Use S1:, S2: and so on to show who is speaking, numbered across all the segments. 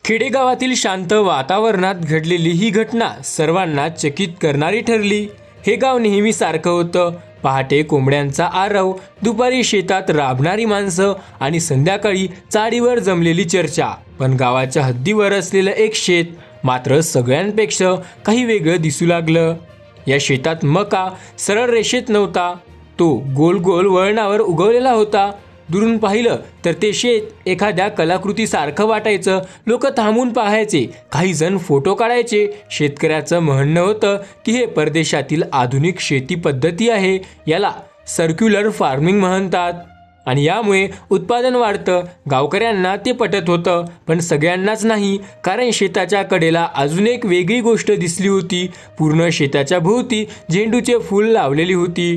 S1: खेडेगावातील शांत वातावरणात घडलेली ही घटना सर्वांना चकित करणारी ठरली। हे गाव नेहमी सारखं होतं। पहाटे कोंबड्यांचा आरव, दुपारी शेतात राबणारी माणसं आणि संध्याकाळी चाळीवर जमलेली चर्चा। पण गावाच्या हद्दीवर असलेलं एक शेत मात्र सगळ्यांपेक्षा काही वेगळं दिसू लागलं। या शेतात मका सरळ रेषेत नव्हता, तो गोल गोल वळणावर उगवलेला होता। दुरून पाहिलं तर ते शेत एखाद्या कलाकृतीसारखं वाटायचं। लोक थांबून पाहायचे, काही जण फोटो काढायचे। शेतकऱ्याचं म्हणणं होतं की हे परदेशातील आधुनिक शेती पद्धती आहे, याला सर्क्युलर फार्मिंग म्हणतात आणि यामुळे उत्पादन वाढतं। गावकऱ्यांना ते पटत होतं, पण सगळ्यांनाच नाही, कारण शेताच्या कडेला अजून एक वेगळी गोष्ट दिसली होती। पूर्ण शेताच्या भोवती झेंडूचे फूल लावलेली होती।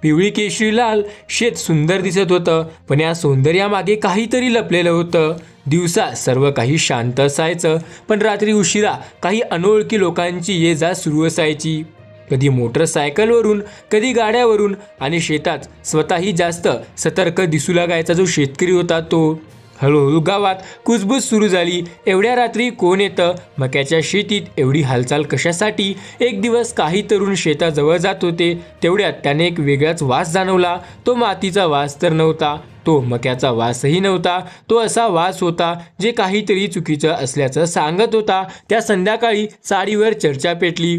S1: पिवळी केशरी लाल शेत सुंदर दिसत होतं, पण या सौंदर्यामागे काहीतरी लपलेलं होतं। दिवसा सर्व काही शांत असायचं, पण रात्री उशिरा काही अनोळखी लोकांची ये जा सुरू असायची। कधी मोटरसायकलवरून, कधी गाड्यावरून, आणि शेतात स्वतःही जास्त सतर्क दिसू लागायचा जो शेतकरी होता तो। हळूहळू गावात कुजबूज सुरू झाली। एवढ्या रात्री कोण येतं? मक्याच्या शेतीत एवढी हालचाल कशासाठी? एक दिवस काही तरुण शेताजवळ जात होते, तेवढ्यात त्याने एक वेगळाच वास जाणवला। तो मातीचा वास तर नव्हता, तो मक्याचा वासही नव्हता, तो असा वास होता जे काहीतरी चुकीचं असल्याचं सांगत होता। त्या संध्याकाळी चाळीवर चर्चा पेटली।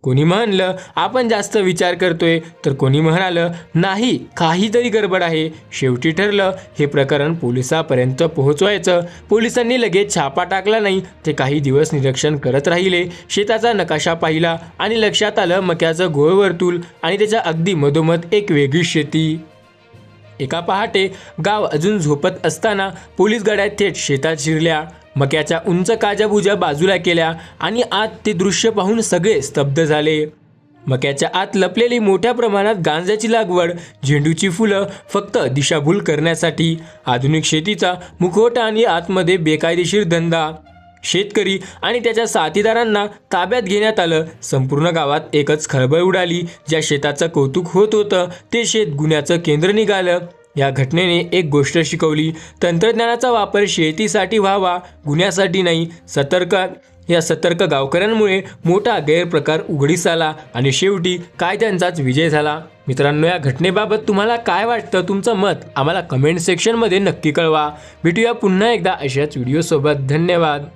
S1: कोणी म्हणलं आपण जास्त विचार करतोय, तर कोणी म्हणालं नाही, काहीतरी गडबड आहे। शेवटी ठरलं हे प्रकरण पोलिसांपर्यंत पोहोचवायचं। पोलिसांनी लगेच छापा टाकला नाही, ते काही दिवस निरीक्षण करत राहिले। शेताचा नकाशा पाहिला आणि लक्षात आलं मक्याचं गोल वर्तुळ आणि त्याच्या अगदी मधोमध एक वेगळी शेती। एका पहाटे गाव अजून झोपत असताना पोलीस गाड्या थेट शेतात शिरल्या। मक्याच्या उंच काजाबुजा बाजूला केल्या आणि आत ते दृश्य पाहून सगळे स्तब्ध झाले। मक्याच्या आत लपलेली मोठ्या प्रमाणात गांजाची लागवड, झेंडूची फुलं फक्त दिशाभूल करण्यासाठी, आधुनिक शेतीचा मुखवटा आणि आतमध्ये बेकायदेशीर धंदा। शेतकरी आणि त्याच्या साथीदारांना ताब्यात घेण्यात आलं। संपूर्ण गावात एकच खळबळ उडाली। ज्या शेताचं कौतुक होत होतं ते शेत गुन्ह्याचं केंद्र निघालं। या घटनेने एक गोष्ट शिकवली, तंत्रज्ञानाचा वापर शेतीसाठी व्हावा, गुन्ह्यासाठी नाही। सतर्क गावकऱ्यांमुळे मोठा गैरप्रकार उघडीस आला आणि शेवटी कायद्यांचाच विजय झाला। मित्रांनो, या घटनेबाबत तुम्हाला काय वाटतं? तुमचं मत आम्हाला कमेंट सेक्शनमध्ये नक्की कळवा। भेटूया पुन्हा एकदा अशाच व्हिडिओसोबत। धन्यवाद।